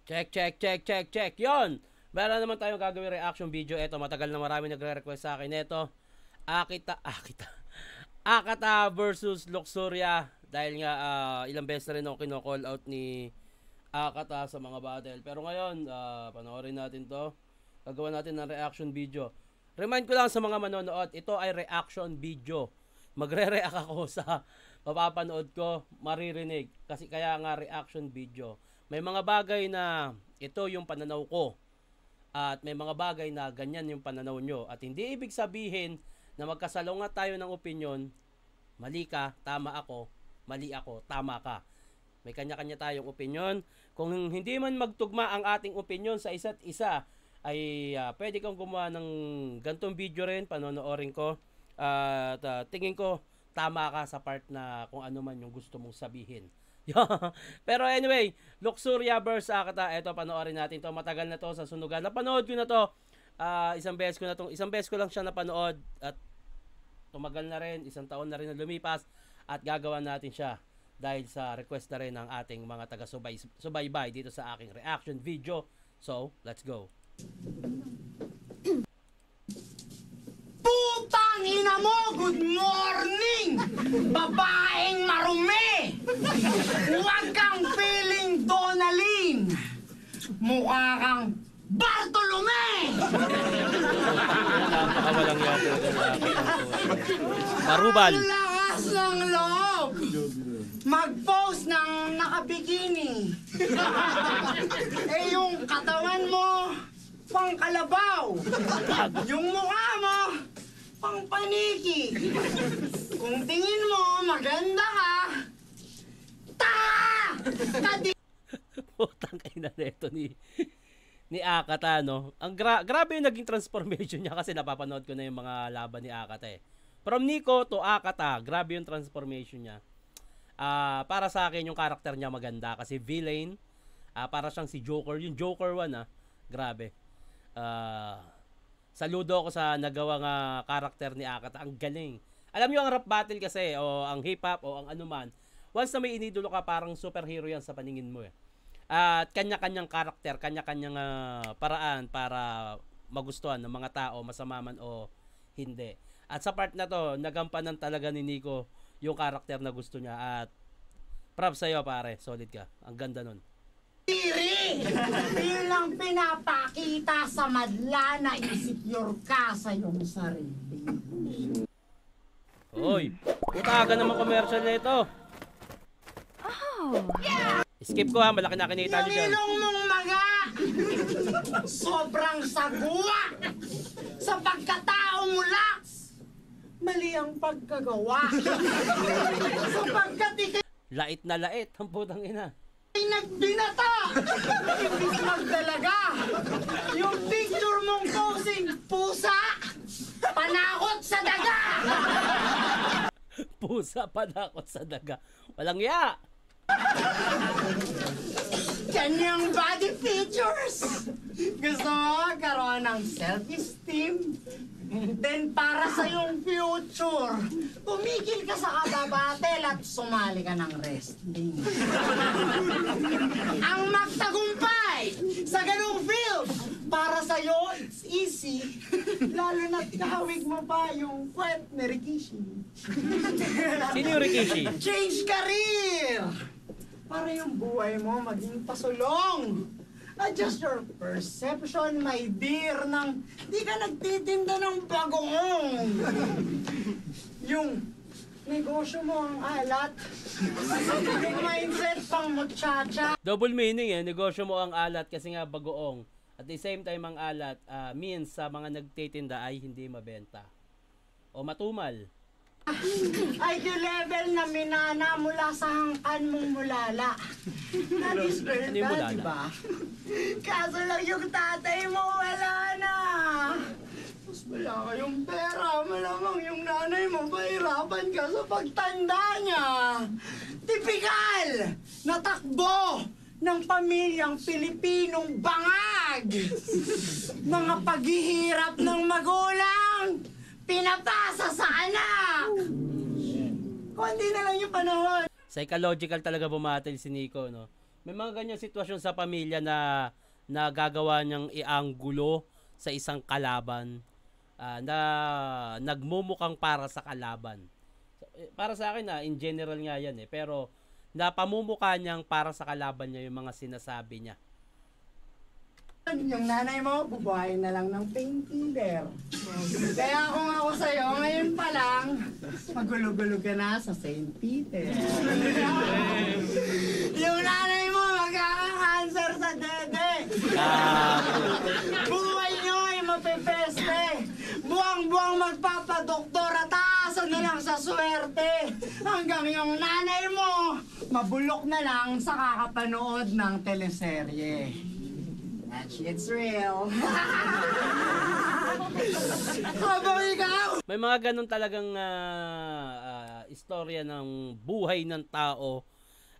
Check, check, check, check, check. Yon. Meron naman tayong gagawin reaction video. Ito, matagal na marami nagre-request sa akin. Ito, Akata versus Luxuria. Dahil nga, ilang beses na rin ako kino-call out ni Akata sa mga battle. Pero ngayon, panoorin natin to. Gagawa natin ng reaction video. Remind ko lang sa mga manonood, ito ay reaction video. Magre-react ako sa mapapanood ko, maririnig. Kasi kaya nga reaction video. May mga bagay na ito yung pananaw ko. At may mga bagay na ganyan yung pananaw nyo. At hindi ibig sabihin na magkasalungat tayo ng opinion, mali ka, tama ako, mali ako, tama ka. May kanya-kanya tayong opinion. Kung hindi man magtugma ang ating opinion sa isa't isa, ay pwede kang gumawa ng gantong video rin, panonoorin ko. At tingin ko, tama ka sa part na kung ano man yung gusto mong sabihin. Pero anyway, Luxuria versus Akata, eto panoorin natin to. Matagal na to sa sunugan. Napanood ko na to. Isang beses ko lang siya napanood at tumagal na rin, isang taon na rin na lumipas at gagawa natin siya dahil sa request na rin ng ating mga taga-subaybay dito sa aking reaction video. So, let's go. Putang ina mo! Good morning! Babaeng marumi! Huwag kang feeling Donaline! Mukha kang Bartolome! Napakawalang yato. Marubal. Ang lakas ng loob! Mag-post ng nakabikini. Yung katawan mo, pang kalabaw. Yung mukha mo, pang paniki. Kung tingin mo, maganda ka, Putang ina nito ni Akata, no? Grabe yung naging transformation niya kasi napapanood ko na yung mga laban ni Akata eh. From Nico to Akata, grabe yung transformation niya. Para sa akin yung karakter niya maganda kasi villain, para siyang si Joker, yung Joker 1 grabe. Saludo ako sa nagawang karakter ni Akata, ang galing. Alam niyo ang rap battle kasi o ang hip hop o ang anuman, once na may inidolo ka parang superhero yan sa paningin mo eh. At kanya-kanyang karakter, kanya-kanyang paraan para magustuhan ng mga tao, masama man o hindi. At sa part na to, nagampanan talaga ni Nico yung karakter na gusto niya. At props sa'yo pare, solid ka. Ang ganda nun. Yun lang pinapakita sa madla na insecure ka sa iyong sarili. Hoy, putaga naman commercial na ito. Skip ko malaki na kinita niyo dyan. Yung ilong mong maga, sobrang sagwa. Sa pagkatao mo, Lax, mali ang pagkagawa. Sapagkat ikay Lait na lait, ang putang ina. nagbinata, imbis magdalaga. Yung picture mong posing pusa, panakot sa daga. Pusa, panakot sa daga. Walang ya. Kanyang body features. Gusto mo magkaroon ng self-esteem? Then para sa iyong future, tumigil ka sa kababatel at sumali ka ng wrestling. Ang magtagumpay sa ganung field, para sa iyo, it's easy. Lalo na't kahawig mo pa yung kwet ni Rikishi. Sino yung Rikishi? Change career! Para yung buhay mo maging pasulong. Adjust your perception, my dear, nang di ka nagtitinda ng bagoong. Yung negosyo mo ang alat. Yung mindset pang muchacha. Double meaning eh, negosyo mo ang alat kasi nga bagoong. At the same time ang alat means sa mga nagtitinda ay hindi mabenta. O matumal. IQ level na minana mula sa hangkan mong mulala. Na-disperse Ano yung ka, mulala? diba? Kaso lang yung tatay mo wala na. Tapos wala kayong pera. Malamang yung nanay mo mahirapan ka sa pagtanda niya. Tipikal na takbo ng pamilyang Pilipinong bangag. Mga paghihirap ng magulang, pinapasa sa anak. Kundi na lang yung panahon. Psychological talaga bumatil si Nico, no? May mga ganyan sitwasyon sa pamilya na nagagawa niyang ianggulo sa isang kalaban na nagmumukhang para sa kalaban. Para sa akin in general nga yan pero napamumukha niyang para sa kalaban niya yung mga sinasabi niya. Yung nanay mo, bubuhayin na lang ng painkiller. Kaya kung ako sa'yo, ngayon pa lang, magulo-gulo ka na sa St. Peter. Yung nanay mo, magkaka-cancer sa dede. Buhay nyo ay mapipeste. Buwang-buwang magpapadoktor at aasan na lang sa swerte. Hanggang yung nanay mo, mabulok na lang sa kakapanood ng teleserye. That shit's real. Habang ikaw! May mga ganun talagang istorya ng buhay ng tao.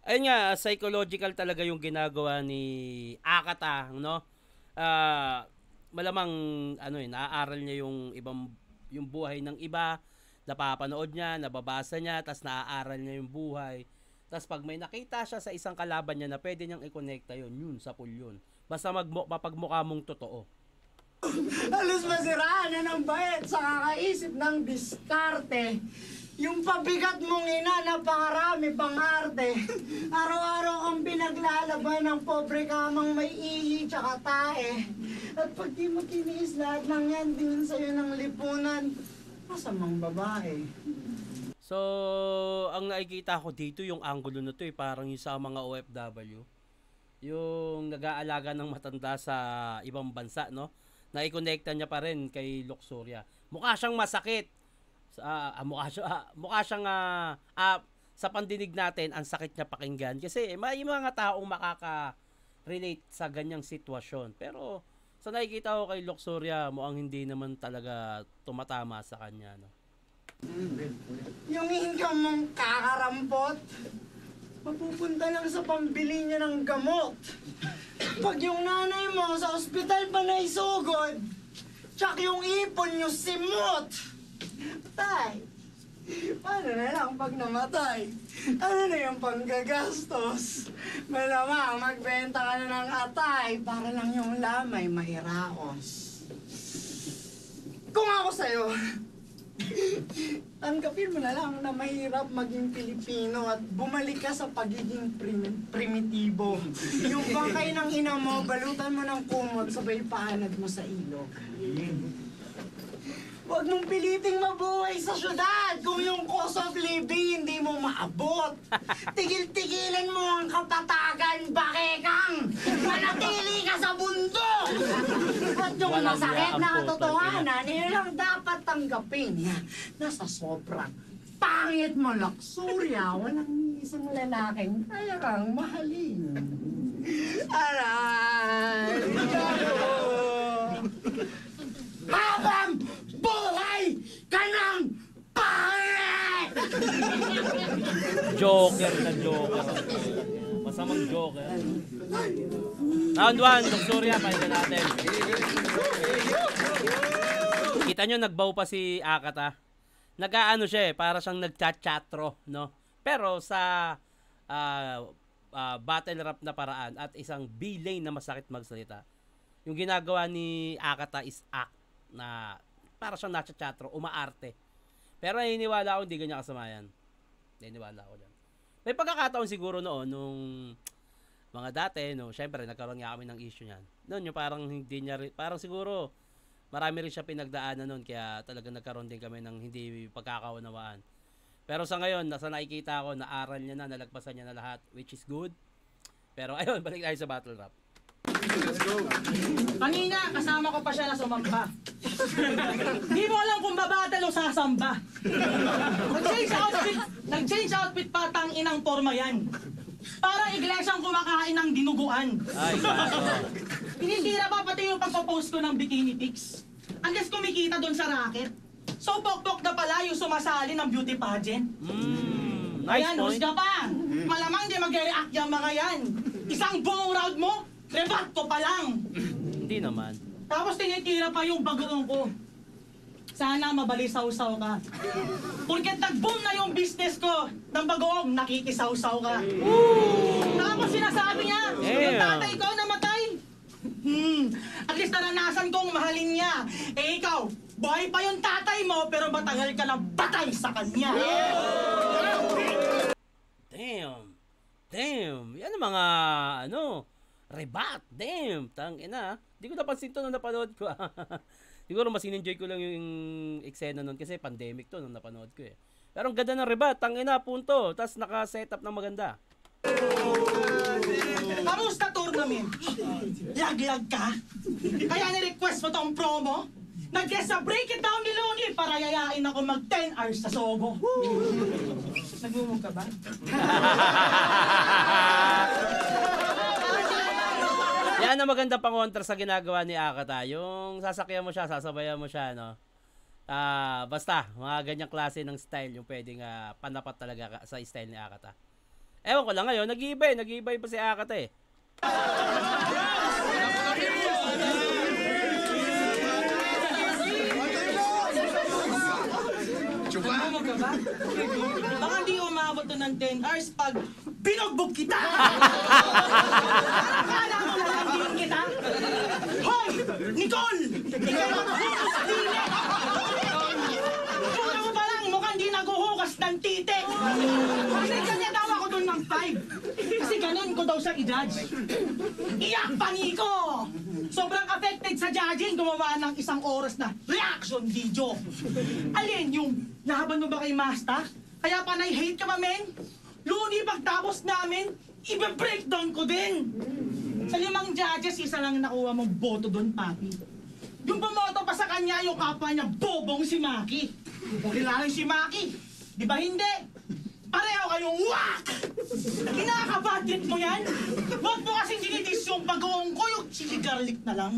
Ayun nga, psychological talaga yung ginagawa ni Akata, no? Malamang naaaral niya yung buhay ng iba, napapanood niya, nababasa niya, tas naaaral niya yung buhay. Tas pag may nakita siya sa isang kalaban niya na pwede niyang i-connecta yun sa pool yun. Basta mapagmukha mong totoo. Halos masiraan na ng bait sa kakaisip ng diskarte. Yung pabigat mong ina na pangarami pang arte. Araw-araw kang pinaglalaban ng pobre kamang may ihi tsaka tae. At pag di mo tiniis lahat ng yan, tingin sa'yo ng lipunan, masamang babae. So, ang nakikita ko dito yung angulo na to parang yung sa mga OFW. Yung nag-aalaga ng matanda sa ibang bansa, no? Na-i-connecta niya pa rin kay Luxuria. Mukha siyang masakit. Mukha siyang sa pandinig natin, ang sakit niya pakinggan. Kasi may mga taong makaka-relate sa ganyang sitwasyon. Pero sa nakikita ko kay Luxuria, mukhang hindi naman talaga tumatama sa kanya, no? Yung income mong kakarampot, mapupunta lang sa pambili niya ng gamot. Pag yung nanay mo sa ospital pa na isugod, tsak yung ipon nyo simot. Tay, paano na lang pag namatay? Ano na yung panggagastos? Malamang magbenta ka na ng atay para lang yung lamay mairaos. Kung ako sa'yo, tanggapin mo na lang na mahirap maging Pilipino at bumalik ka sa pagiging primitibo. Yung bangkay ng ina mo, balutan mo ng kumot, sabay paanad mo sa ilog. Huwag mong piliting mabuhay sa syudad kung yung cost of living hindi mo maabot. Tigil-tigilan mo ang kapatagan, bakekang! Manatili ka sa bundok! At yung masakit na katotohanan, yun lang dapat tanggapin na sa sobrang pangit mo, Luxuria, walang isang lalaking kaya kang mahalin. Aray! Habang buhay ka ng pangit! Joker. Masamang joker. Round 1, Luxuria, pakinggan natin. Kita nyo, nagbaw pa si Akata. Nag-aano siya para siyang nagchat-chatro, no? Pero sa battle rap na paraan at isang B-lane na masakit magsalita, yung ginagawa ni Akata is act na para siyang nagchat-chatro, umaarte. Pero naniniwala ako, hindi ganyan kasama yan. Naniniwala ako dyan. May pagkakataon siguro noon, nung mga dati, no, syempre, nagkaroon nga kami ng issue niyan. Noon, yung parang hindi niya, parang siguro, marami rin siya pinagdaanan noon, kaya talagang nagkaroon din kami ng hindi pagkakaunawaan. Pero sa ngayon, nasa nakikita ko, naaral niya na, nalagpasan niya na lahat, which is good. Pero ayun, balik tayo sa battle rap. Let's go. Kanina, kasama ko pa siya na sumamba. Di mo alam kung babattle o sasamba. Nag-change outfit pa, tang inang forma yan. Para iglesyang kumakain ng dinuguan. Ay, gato. Tinitira pa pati yung pagpo-post ko ng bikini pics. Unless kumikita doon sa racket. So, pok-pok na pala yung sumasali ng beauty pageant. Nice Ayan, point. husga pa. Malamang di mag-react yung mga yan. Isang buong round mo, rebat ko pa lang. Hindi naman. Tapos tinitira pa yung bagoong ko. Sana mabalisaw-saw ka. Porket nag-boom na yung business ko ng bagoong, nakikisaw-saw ka. Tapos sinasabi niya, yung Damn. tatay ko namatay. At least naranasan kong mahalin niya. Eh ikaw, buhay pa yung tatay mo, pero matagal ka na batay sa kanya. Damn. Yan ang mga, rebat. Damn. Tangina. Hindi ko napansin to nung napanood ko. Siguro mas in-enjoy ko lang yung eksena nun kasi pandemic to nung napanood ko eh. Pero ang ganda ng rebat. Tangina, punto. Tapos naka-setup ng maganda. Kamusta tournament? Laglag ka? Kaya ni-request mo tong promo? Nag-guess sa Break It Down ni Loni para yayain ako mag 10 hours sa Sogo. Nagmumug ka ba? Yan ang maganda pangontra sa ginagawa ni Akata. Yung sasakyan mo siya, sasabayan mo siya, no? Basta, mga ganyang klase ng style yung pwedeng panapat talaga sa style ni Akata. Ewan ko lang ngayon, nag-iiba pa si Akata eh. Nagmumug ka ba? Baka di umabot to ng 10 hours pag binugbog kita! Akala mo lalambing kita? Hoy! Nicole! Ikaw maghuhugas dili! Una mo pa lang, mukhang di naguhugas ng tite! Kasi kanya daw ako dun ng 5. Kasi ganun ko daw siya i-judge. Iyak pa Nico! Sobrang affected sa judging, gumawa ng 1 oras na reaction video. Alin yung laban mo ba kay Masta? Kaya pa hate ka ba, men? Luni, pagtapos namin, ibe-breakdown ko din. Sa 5 judges, isa lang nakuha mong boto doon, papi. Yung bumoto pa sa kanya, yung kapwa niya, bobong si Maki. Kilalang si Maki. Di ba hindi? Pareho kayong wak! Kinakabudget mo yan? Huwag mo kasing dinitis yung pag-uong ko, yung chili garlic na lang.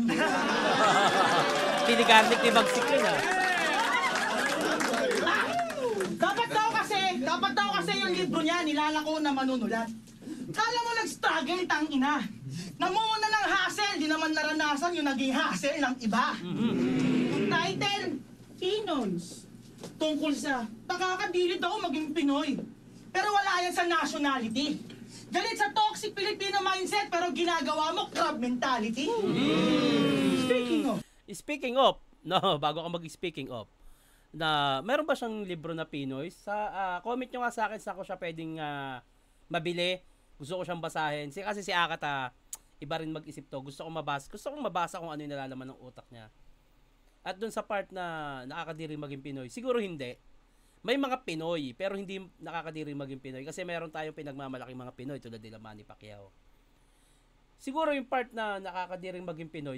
Chili garlic ni Bagsik yun Dapat daw kasi yung libro niya, nilalako na manunulat. Kala mo nag-struggle, tangina. Namumuna ng hassle, di naman naranasan yung naging hassle ng iba. Title, Pinoys. Tungkol sa nakakadili daw maging Pinoy. Pero wala yan sa nationality. Galit sa toxic Filipino mindset pero ginagawa mo crab mentality. Speaking of, bago ka mag-speaking of, na meron ba siyang libro na Pinoy? Comment nyo nga sa akin sa ko siya pwedeng mabili. Gusto ko siyang basahin. Kasi si Akata, iba rin mag-isip to. Gusto kong mabasa kung ano yung nalalaman ng utak niya. At dun sa part na nakakadiri maging Pinoy, siguro hindi. May mga Pinoy, pero hindi nakakadiri maging Pinoy. Kasi meron tayong pinagmamalaking mga Pinoy tulad nila Manny Pacquiao. Siguro yung part na nakakadiring maging Pinoy,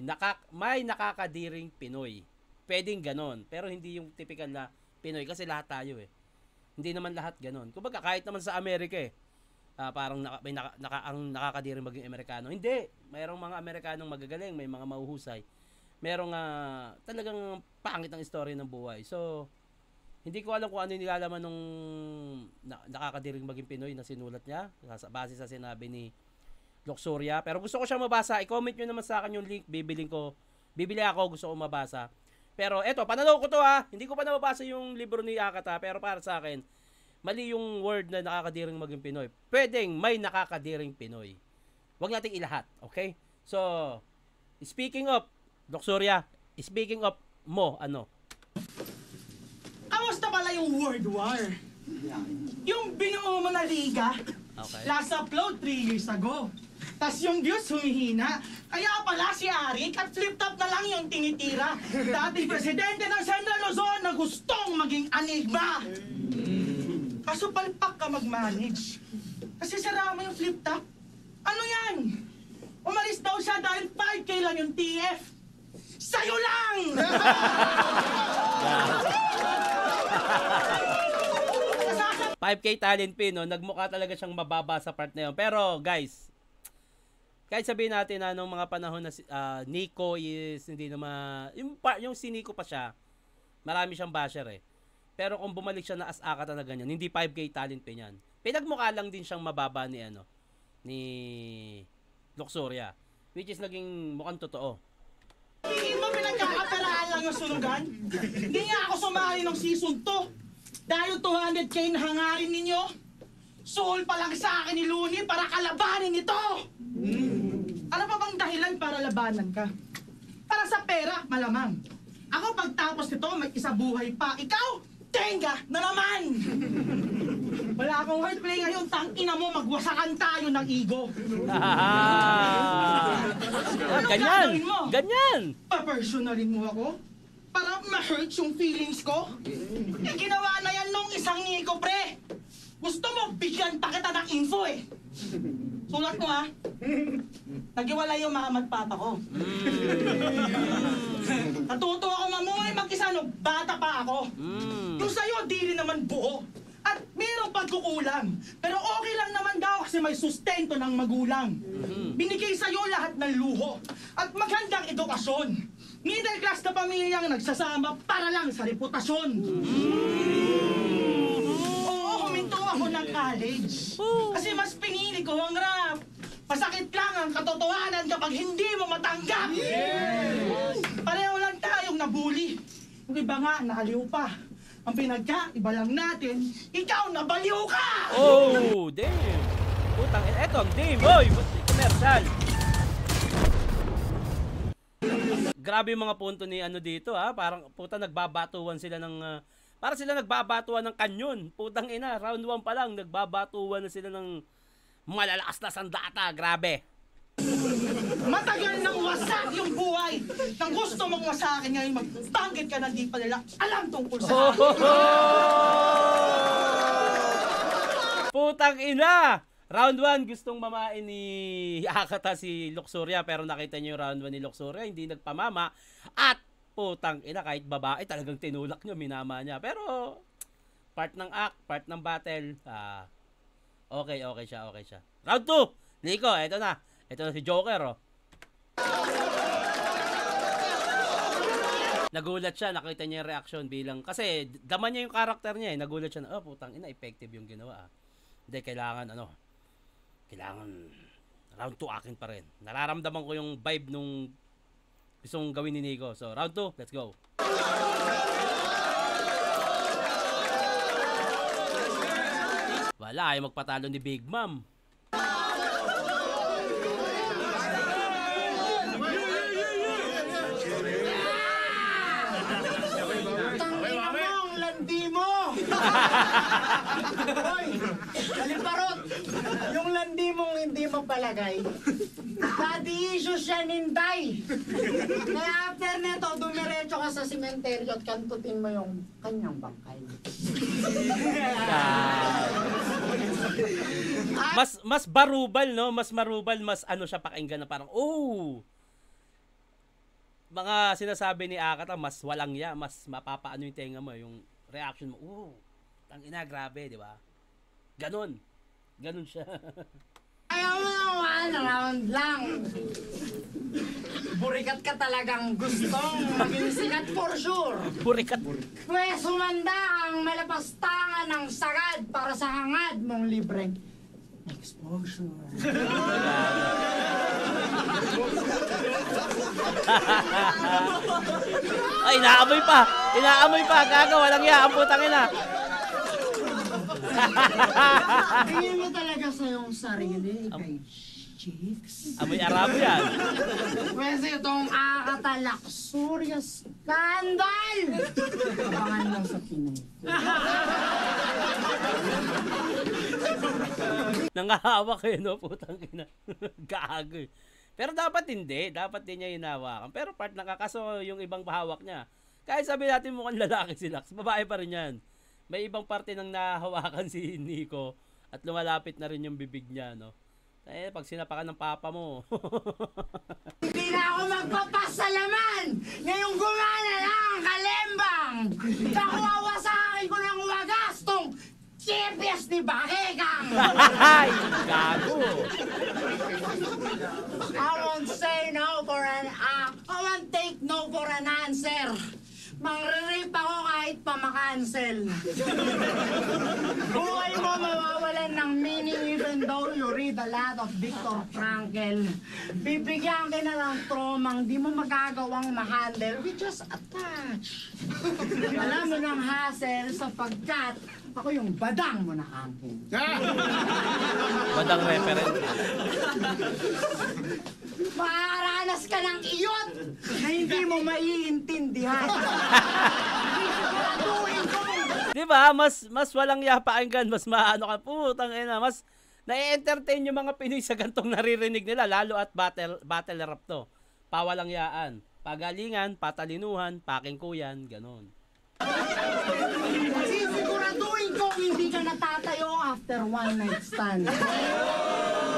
may nakakadiring Pinoy. Pwedeng ganon, pero hindi yung typical na Pinoy kasi lahat tayo eh. Hindi naman lahat ganon. Kumbaga kahit naman sa Amerika eh, parang ang nakakadiring maging Amerikano. Hindi, mayroong mga Amerikanong magagaling, may mga mahuhusay. Merong talagang pangit ang istorya ng buhay. So, hindi ko alam kung ano yung nilalaman nung nakakadiring maging Pinoy na sinulat niya base sa sinabi ni Luxuria. Pero gusto ko siyang mabasa. I-comment nyo naman sa akin yung link. Bibili ako. Gusto ko mabasa. Pero eto, pananaw ko to Hindi ko pa nababasa yung libro ni Akata. Pero para sa akin, mali yung word na nakakadiring maging Pinoy. Pwedeng may nakakadiring Pinoy. Huwag nating ilahat. Okay? So, speaking of Luxuria, speaking of mo, Kamusta pala yung World War? Yung binuo mo na liga, Okay. last upload 3 years ago. Tas yung views humihina. Kaya pala si Arik at flip-top na lang yung tinitira. Dati presidente ng Central Luzon na gustong maging anigma. Kaso palpak ka mag-manage. Kasi sara mo yung flip-top. Ano yan? Umalis daw siya dahil 5K lang yung TF. Sa'yo lang! 5K talent pin, nagmukha talaga siyang mababa sa part na yun. Pero guys, kahit sabihin natin na nung mga panahon na Nico is hindi naman, yung si Nico pa siya, marami siyang basher eh. Pero kung bumalik siya na as Akata na ganyan, hindi 5K talent pin yan. Pinagmukha lang din siyang mababa ni Luxuria, which is naging mukhang totoo. Hindi mo pinagkakaperaan lang yung sunugan? Hindi nga ako sumali ng season 2. Dahil 200K na hangarin ninyo. Soul pa lang sa akin ni Looney para kalabanin ito! Ano pa bang dahilan para labanan ka? Para sa pera, malamang. Ako pagtapos nito, may isa buhay pa. Ikaw, tenga na naman! Wala akong wordplay ngayon, tangina mo, magwasakan tayo ng ego. Ganyan! gagawin mo? Ganyan! Papersonalin mo ako? Para ma-hurt yung feelings ko? Eh, ginawa na yan nung isang Nico, pre! Gusto mo, bigyan pa kita ng info eh! Sulat mo ha? Nagiwalay yung mama at papa ko. Natuto ako mamuhay mag-isa nung bata pa ako. Yung sa'yo, di rin naman buo. At mayroong pagkukulang. Pero okay lang naman daw kasi may sustento ng magulang. Binigay sa'yo lahat ng luho. At magandang edukasyon. Middle class na pamilyang nagsasama para lang sa reputasyon. Oo, huminto ako ng college. Kasi mas pinili ko ang rap. Masakit lang ang katotohanan kapag hindi mo matanggap. Pareho lang tayong nabuli. Yung iba nga, nakaliw pa. Ang pinagkaiba lang natin, ikaw nabaliw ka! Oh, damn! Putang, eto ang damn! Hoy! Commercial! Grabe yung mga punto ni ano dito ha. Parang puta nagbabatuan sila ng... para sila nagbabatuan ng kanyon. Putang ina, round 1 pa lang, nagbabatuan na sila ng malalakas na sandata. Grabe! Matagal nang wasak yung buhay. Nang gusto mong wasakin ngayon, magbanggit ka na di pa nila alam tungkol sa akin. Putang ina! Round 1, gustong mamain ni Akata si Luxuria, pero nakita niyo yung round 1 ni Luxuria, hindi nagpamama. At putang ina, kahit babae, talagang tinulak niya, minama niya. Pero part ng act, part ng battle, okay siya. Round 2, Nico, eto na. Ito na si Joker, oh. Nagulat siya, nakita niya yung reaction bilang, kasi daman niya yung karakter niya eh. Nagulat siya na, oh putang ina, effective yung ginawa. Hindi, kailangan round 2 akin pa rin. Nararamdaman ko yung vibe nung gustong gawin ni Nico. So, round 2, let's go. Wala, ayaw magpatalo ni Big Mom. Hoy, Kaliparot, yung landi mong hindi mo palagay, daddy issues yan, Inday. Kaya after neto, dumiretso ka sa sementeryo at kantutin mo yung kanyang bangkay. Mas barubal, no? Mas marubal, mas ano siya pakinggan na parang, oh! Mga sinasabi ni Akata, mas walang ya, mas mapapaano yung tenga mo, yung reaction mo, oh! Tangina, grabe, di ba? Ganon siya. Ayaw mo ng 1 round lang. Burikat ka talagang gustong maging sikat for sure. Burikat. Pwes humanda ang malapastangan ng sagad para sa hangad mong libreng exposure. Ay, inaamoy pa, gaga, walang ya, ang putang ina. Tingin mo talaga sa iyong sarili, kay Chicks. Amoy Arabo yan. Pwes itong Akata Luxurious Scandal! Abangan lang sa Pinay. Nangahawak kayo, no? Putang ina. Gago eh. Pero dapat hindi. Dapat din niya hinawakan. Pero part nakakaso yung ibang bahawak niya. Kahit sabi natin mukhang lalaki si Lux, babae pa rin yan. May ibang parte nang nahawakan si Nico at lumalapit na rin yung bibig niya, no? Eh, pag sinapakan ng papa mo. Hindi na ako magpapasalaman! Ngayong gumana lang ang kalembang! Nakuwawa sa akin ko ng wagas tong CPS ni Bakekang! Ay! Gago! I won't say no for an I won't take no for an answer. Mangre-rape ako kahit pa makancel. Buhay mo mawawalan ng meaning even though you read a lot of Viktor Frankl. Bibigyan ka na ng traumang di mo magagawang ma-handle with just a touch. Alam mo ng hassle sapagkat Ako yung badang mo na angkin. Badang referent. Makakaranas ka ng iyot na hindi mo maiintindihan. Siguraduhin ko. Di ba? Mas walang yapakinggan, mas maano ka, putang ina, mas na-entertain yung mga Pinoy sa gantong naririnig nila, lalo at battle rap to. Pawalang yaan, pagalingan, patalinuhan, pakingkuyan, ganon. Sisiguraduhin kong hindi ka natatayo after one night stand.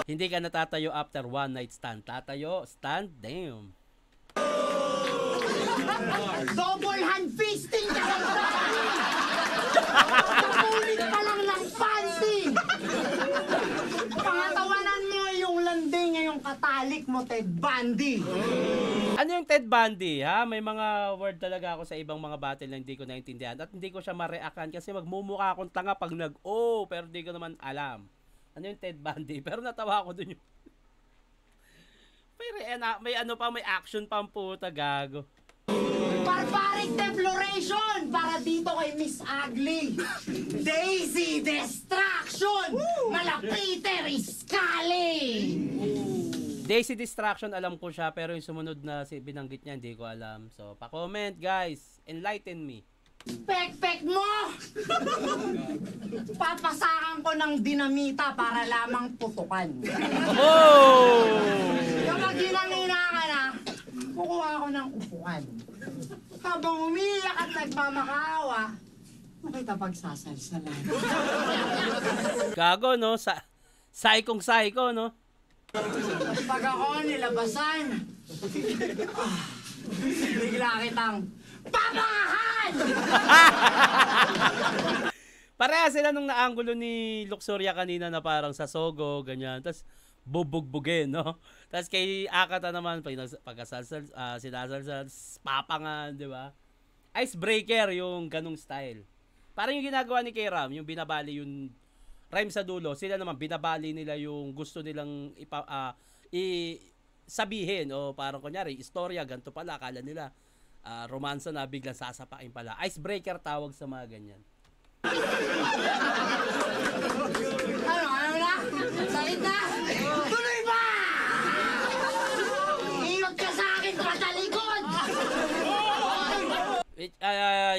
Hindi ka natatayo after one night stand. Tatayo, stand, damn. Double hand fisting ka lang ba? Kapulit ka lang ng panty. Pangatawanan mo yung landing ngayong katalik mo, Ted Bundy. Ano yung Ted Bundy, ha? May mga word talaga ako sa ibang mga battle na hindi ko naintindihan at hindi ko siya ma-reactan kasi magmumukha akong tanga pag pero hindi ko naman alam. Ano yung Ted Bundy? Pero natawa ako dun yung may action pa ang puta, gago. Barbaric Deploration para dito kay Miss Ugly. Daisy Destruction. Mala Peter Iskali. Daisy Distraction alam ko siya pero yung sumunod na binanggit niya hindi ko alam. So, pa-comment guys. Enlighten me. Pek-pek mo! Papasakan ko ng dinamita para lamang putukan. Oh! Kapag ginangina ka na, kukuha ako ng upuan. Habang umiiyak at nagmamakaawa, makita pagsasalsalan. Gago, no? Psycho, no? Pag ako nilabasan, bigla kitang papangahan! Pareha sila nung naanggulo ni Luxuria kanina na parang sa Sogo, ganyan. Tapos bubugbugin, no? Tapos kay Akata naman, pagkasalsal, sinasalsal, papangan, di ba? Icebreaker yung ganung style. Parang yung ginagawa ni K-Ram, yung binabali yung rhyme sa dulo, sila naman binabali nila yung gusto nilang sabihin o parang kunyari, istorya, ganito pala, akala nila romansa na biglang sasapain pala. Icebreaker tawag sa mga ganyan. Ano na? Sakit na? Tuloy ba? Iyot ka sa akin, patalikod!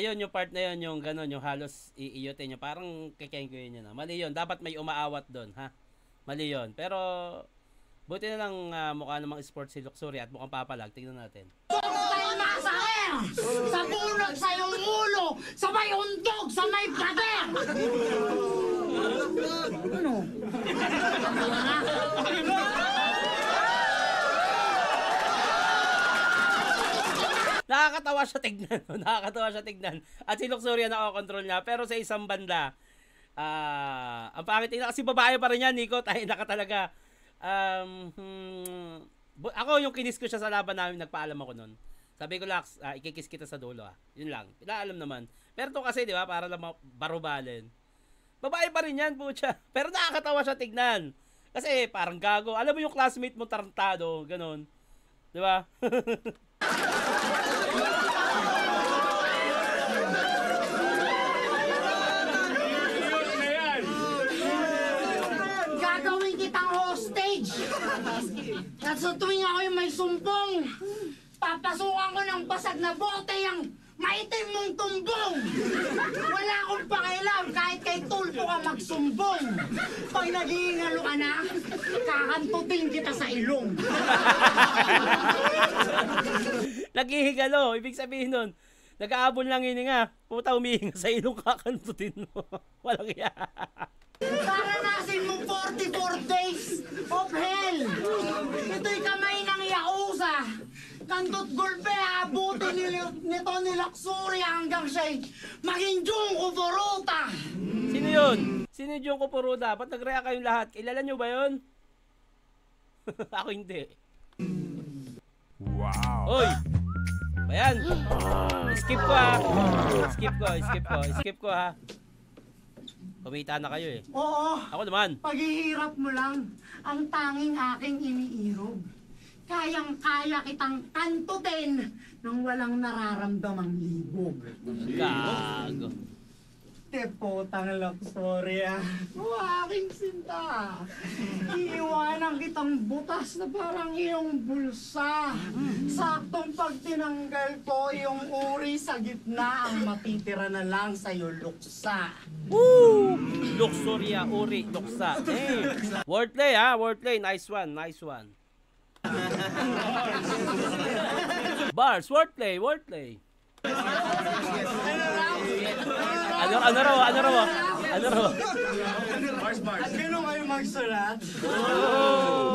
Yun yung part na yun, yung gano'n, yung halos iiyotin nyo. Parang kikengkuyin nyo na. Mali yun. Dapat may umaawat doon, ha? Mali yun. Pero, buti na lang mukha namang sport si Luxury at mukhang papalag. Tignan natin. Tayo masakir! Sa bunod sa iyong ulo! Sa may undog! Sa may pader! Ano? Nakakatawa siya tignan. Nakakatawa siya tignan. At si Luxuria nakakontrol niya. Pero sa isang banda, ang pangit na kasi babae pa rin yan, Nico. Tayo na ka talaga. Ako yung kinis ko siya sa laban namin, nagpaalam ako nun. Sabi ko, Lax, ikikis kita sa dulo. Yun lang. Pinaalam naman. Pero to kasi, di ba, para lang barubalin. Babae pa rin yan, putya. Pero nakakatawa siya tignan. Kasi parang gago. Alam mo yung classmate mo tarantado, ganun. Di ba? Gagawin kitang hostage! At sa tuwing ako yung may sumpong, papasukan ko ng basag na bote yung maitim mong tumbong! Wala akong pakialam kahit kay Tulpo ka magsumbong! Pag nag-iingalo ka na, kakantutin kita sa ilong! Naghihigalo, ibig sabihin nun, nag-aabon lang hininga. Puta, humihinga sa ilong, kakantutin mo. Walang iya. Naranasin mo 44 days of hell! Ito'y kamay ng Yakuza! Kantot golpe, abutin nito ni Luxury hanggang siya'y maging Junko Furuta! Sino yun? Sino yung Junko Furuta? Ba't nag-react kayong lahat? Kilala nyo ba yun? Ako hindi. Wow! Oy! Ayan! Skip ko ha! Skip ko ha! Kumita na kayo eh. Oo, Ako naman. paghihirap mo lang ang tanging aking iniirog. Kayang-kaya kitang kantutin nang walang nararamdamang libog. Gago. Tepotang Luxuria, aking sinta. Iiwanan kitang butas na parang iyong bulsa. Saktong pag tinanggal ko yung uri sa gitna, ang matitira na lang sa'yo luksa. Woo! Luxuria, uri, luksa. Hey. Wordplay ha, wordplay. Nice one, nice one. Bars, wordplay, wordplay. Ano raw? Ganun kayo magsulat?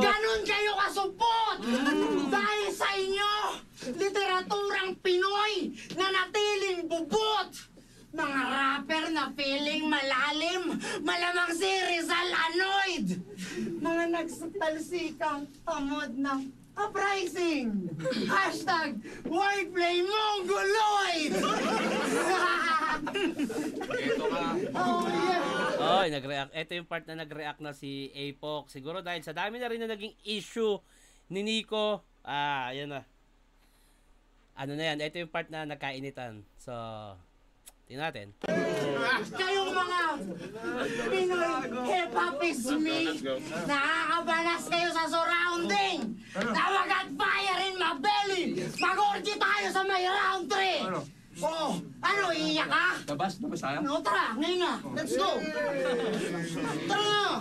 Ganun kayo kasupot! Dahil sa inyo, literaturang Pinoy na natiling bubot! Mga rapper na feeling malalim, malamang si Rizal Anoid! Mga nagsatalsikang tamod ng uprising! Hashtag wordplay mongoloid! Oh, yeah. Oy, nag-react. Ito yung part na nag-react na si Apoc. Siguro dahil sa dami na rin na naging issue ni Nico. Ayan na. Ano na yan? Ito yung part na nagkainitan. So, tingnan natin. Kayong mga Pinoy hip-hopismi, nakakabalas kayo sa surrounding. Tawagat fire in my belly. Mag-orgy tayo sa may round 3. Oh, ano, iiyak ka? Labas tayo? No, tara, ngayon na. Let's go. Tara na.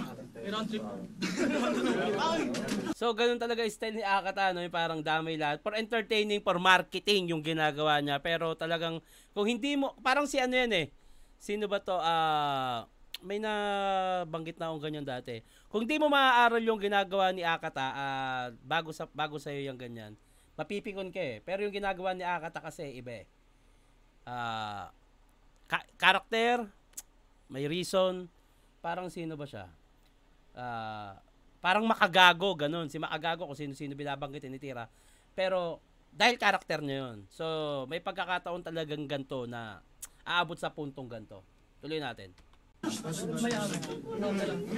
So, ganun talaga yung style ni Akata, no? Yung parang damay lahat. For entertaining, for marketing yung ginagawa niya. Pero talagang, kung hindi mo, parang si ano yan eh. Sino ba to? May nabanggit na akong ganyan dati. Kung hindi mo maaaral yung ginagawa ni Akata, bago sa'yo yung ganyan, mapipikon ka eh. Pero yung ginagawa ni Akata kasi, iba eh. Karakter, may reason, parang sino ba siya? Parang Makagago, ganun. Si Makagago kung sino-sino binabanggit ni Tira. Pero, dahil karakter niya yun. So, may pagkakataon talagang ganto na aabot sa puntong ganto. Tuloy natin.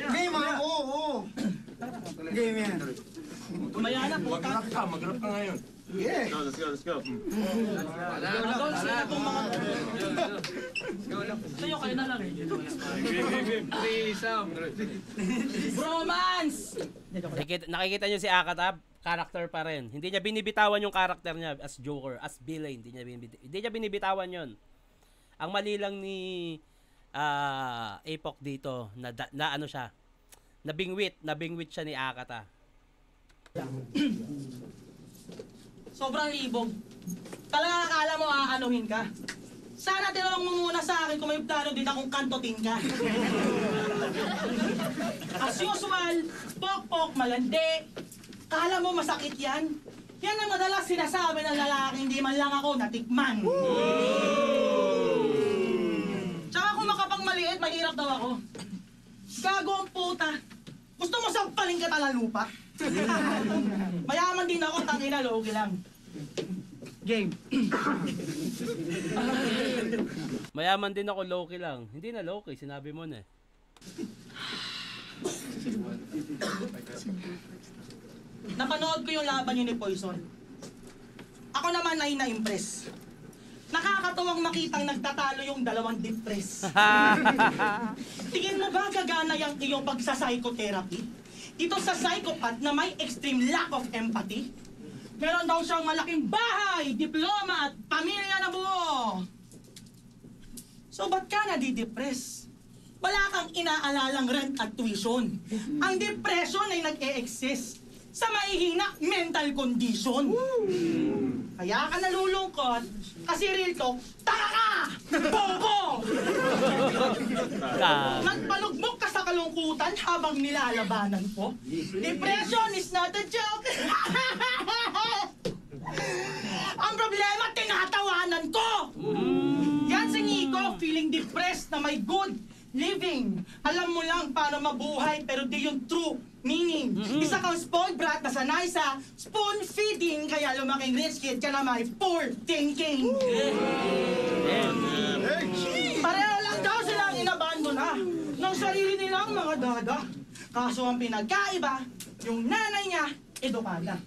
Game ha? Oo. Game yan. Tumaya na po. Magrap ka ngayon. Yeah. Let's go. Sa'yo kayo na lang. Bromance! Nakikita niyo si Akata, character pa rin. Hindi niya binibitawan yung character niya as Joker, as villain. Hindi niya binibitawan yun. Ang mali lang ni Apoc dito, na ano siya, nabingwit siya ni Akata. Sobrang libog. Talaga akala mo aanuhin ka. Sana tinanong mo muna sa akin kung may plano din akong kantotin ka. As usual, pok-pok, malandi. Kala mo masakit yan? Yan ang madalas sinasabi ng lalaki, hindi man lang ako natikman. Tsaka kung makapagmaliit, mahirap daw ako. Gago ang puta. Gusto mo sampalin ka talalupa? Mayaman din ako, tangina, logi lang. Game. Mayaman din ako, low-key lang. Hindi na low-key, sinabi mo na eh. Napanood ko yung laban niyo ni Poison. Ako naman ay na-impress. Nakakatuwang makitang nagtatalo yung dalawang depress. Tingin mo ba gagana yung iyong pagsa-psychotherapy? Dito sa psychopath na may extreme lack of empathy? Meron daw siyang malaking bahay, diploma at pamilya na buo. So ba't ka nadidepress? Wala kang inaalalang rent at tuition. Ang depression ay nag-e-exist sa mahihina mental condition. Kaya ka nalulungkot kasi real talk, taka ka! Bobo! Nagpalugmok ka sa kalungkutan habang nilalabanan ko. Depression is not a joke. Ang problema, tinatawanan ko! Yan si Nico, feeling depressed na may good living. Alam mo lang para mabuhay pero di yung true meaning. Isa kang spoiled brat na sanay sa spoon feeding kaya lumaking rich kid ka na may poor thinking. Pareho lang daw silang inabandona ng sarili nilang mga dada. Kaso ang pinagkaiba, yung nanay niya, edukada.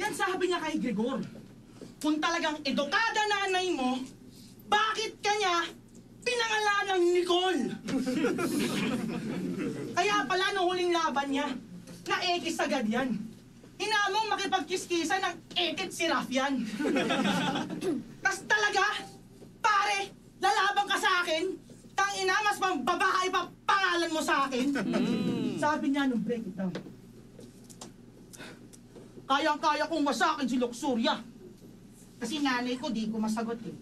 Yan sabi niya kay Gregor. Kung talagang edukada nanay mo, bakit kanya pinangalan ng Nicole. Kaya pala nung huling laban niya, na-ekis agad yan. Hinamong makipagkiskisan ng ekit si Rafyan. Tas talaga, pare, lalaban ka sa akin, tangina, mas babae pa pangalan mo sa akin. Sabi niya nung break it down, kayang-kaya kong wasakin si Luxuria. Kasi nanay ko, di ko masagot eh.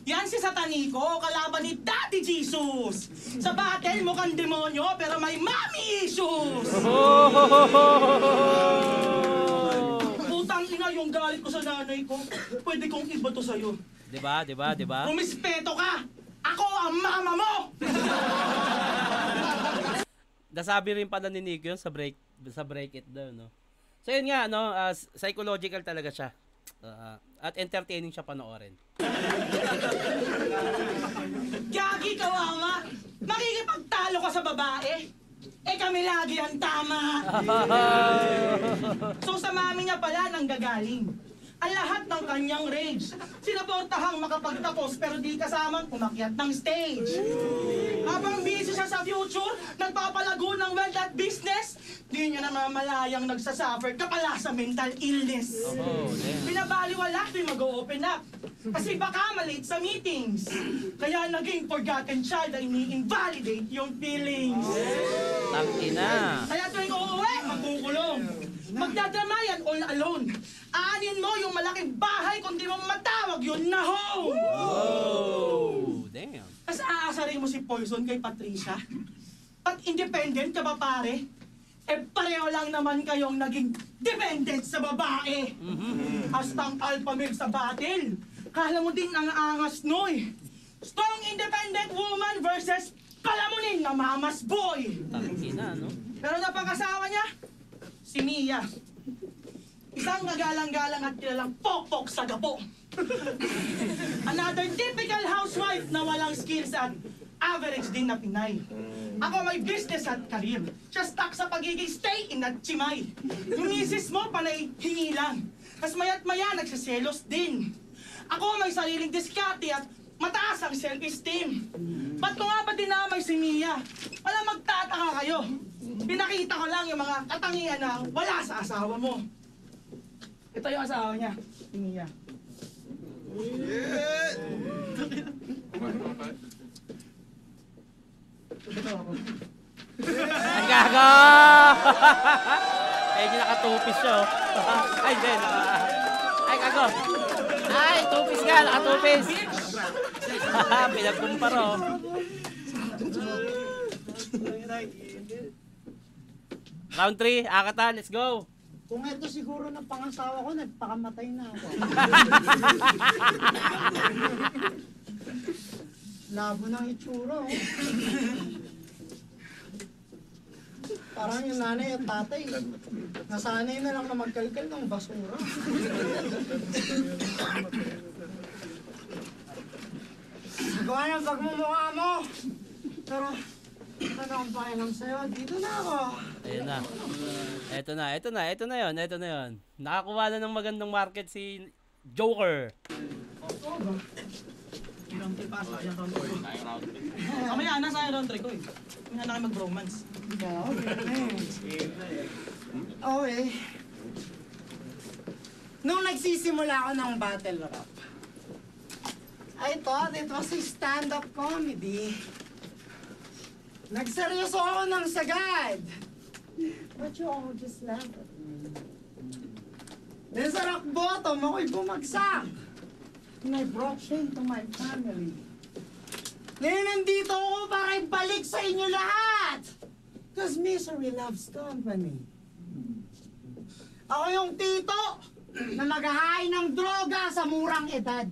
Yan si Satanico, kalaban ni Daddy Jesus. Sa battle, mukhang demonyo, pero may mommy issues. Putang ina, yung galit ko sa nanay ko, pwede kong iba to sa'yo. Diba? Rumispeto ka! Ako ang mama mo! Nasabi rin pala ni Nico yun sa break it daw, no? So yun nga, no, psychological talaga siya. At entertaining siya panoorin. Gagi kawawa! Makikipagtalo ka sa babae? Eh kami lagi ang tama! So sa mami niya pala nang gagaling. Ang lahat ng kanyang rage. Sinaportahang makapagtapos pero di kasamang umakyat ng stage. Habang busy siya sa future, nagpapalago ng wealth at business, di niya namamalayang nagsasuffer ka pala sa mental illness. Binabaliwala tuwing mag-open up. Kasi baka malate sa meetings. Kaya naging forgotten child ay ini-invalidate yung feelings. Tangina. Kaya tuwing uuwi, magkukulong. Magdadamayan all alone. Aanin mo yung malaking bahay kung di mo matawag yun na home. Oh, damn. Kasi aasarin mo si Poison kay Patricia. At independent ka ba pare? Eh pareho lang naman kayong naging dependent sa babae. Hastang alpha male sa battle. Kala mo din ang angas noy. Strong independent woman versus palamunin na mama's boy. Tangina, no? Pero napakasawa niya, si Mia. Isang kagalang-galang at kilalang pokpok sa gapo. Another typical housewife na walang skills at average din na Pinay. Ako may business at career. Siya stuck sa pagiging stay in at chimay. Yung misis mo panay hingi lang. Kas maya't maya nagsiselos din. Ako may sariling diskarte at mataas ang self-esteem. Ba't ko nga ba dinamay si Mia? Wala magtataka kayo. Pinakita ko lang yung mga katangian na wala sa asawa mo. Ito yung asawa niya, si Mia. Ito ako. Ang gago! Ay, hindi nakatupis siya, oh. Ay, hindi. Ay, gago. Ay, tupis ka, nakatupis. Pinagkumpara, oh. Round 3, Akata, let's go. Kung ito siguro ng pangasawa ko, nagpakamatay na ako. Labo ng itsura, oh. Parang yung nanay at tatay, nasanay na lang na magkalkal ng basura. Gawa ng pagmumukha mo. Pero, ano ang pakialam sa'yo? Dito na ako. Ayun na. Ito na yun. Nakakuha na ng magandang market si Joker. Oo ba? Ilang tipa, sayang round 3. Kamaya na, sayang round 3 ko eh. Hindi na kayo mag-bromance. Okay. Nung nagsisimula ako ng battle rap, I thought it was a stand-up comedy. Nagseryoso ako ng sagad. But you all just laugh at me. Then sa rock bottom, ako'y bumagsak. And I brought shame to my family. Ngayon nandito ako para ibalik sa inyo lahat. Because misery loves company. Ako yung tito na naghahain ng droga sa murang edad.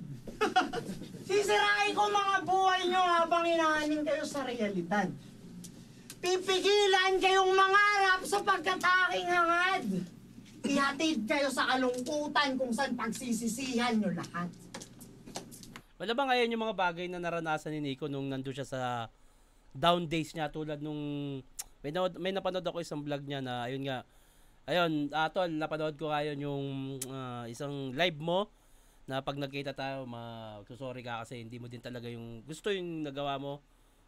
Sisirain ko mga buhay nyo habang inaanin kayo sa realidad. Pipigilan kayong mangarap sapagkat aking hangad. Ihatid kayo sa kalungkutan kung saan pagsisisihan nyo lahat. Wala ba ngayon yung mga bagay na naranasan ni Nico nung nandun siya sa down days niya tulad nung may napanood ako isang vlog niya na ayun nga. Ayun, tol, napanood ko ngayon yung isang live mo na pag nagkita tayo, magsusorry ka kasi hindi mo din talaga yung gusto yung nagawa mo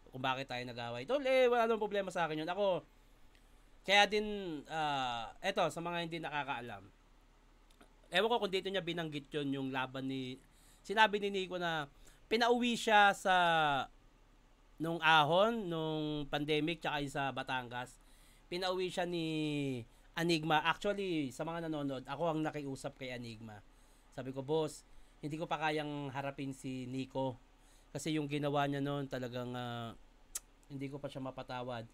kung bakit tayo nag-away. Tol, wala namang problema sa akin yun. Ako, kaya din, eto, sa mga hindi nakakaalam, ewan ko kung dito niya binanggit yun, yung laban ni, sinabi ni Nico na pinauwi siya sa, nung ahon, nung pandemic, tsaka sa Batangas, pinauwi siya ni Enigma. Actually, sa mga nanonood, ako ang nakiusap kay Enigma. Sabi ko, boss, hindi ko pa kayang harapin si Nico. Kasi yung ginawa niya noon, talagang hindi ko pa siya mapatawad.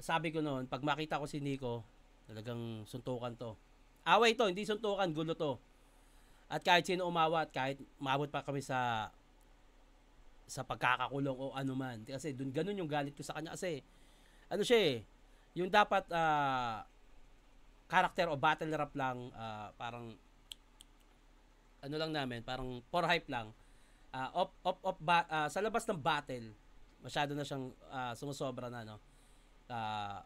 Sabi ko noon, pag makita ko si Nico, talagang suntukan to. Away to, hindi suntukan, gulo to. At kahit sino umawat, kahit maabot pa kami sa pagkakakulong o ano man. Kasi dun, ganun yung galit ko sa kanya. Kasi, ano siya yung dapat character o battle rap lang, parang ano lang namin, parang for hype lang. Sa labas ng battle, masyado na siyang sumusobra na, no?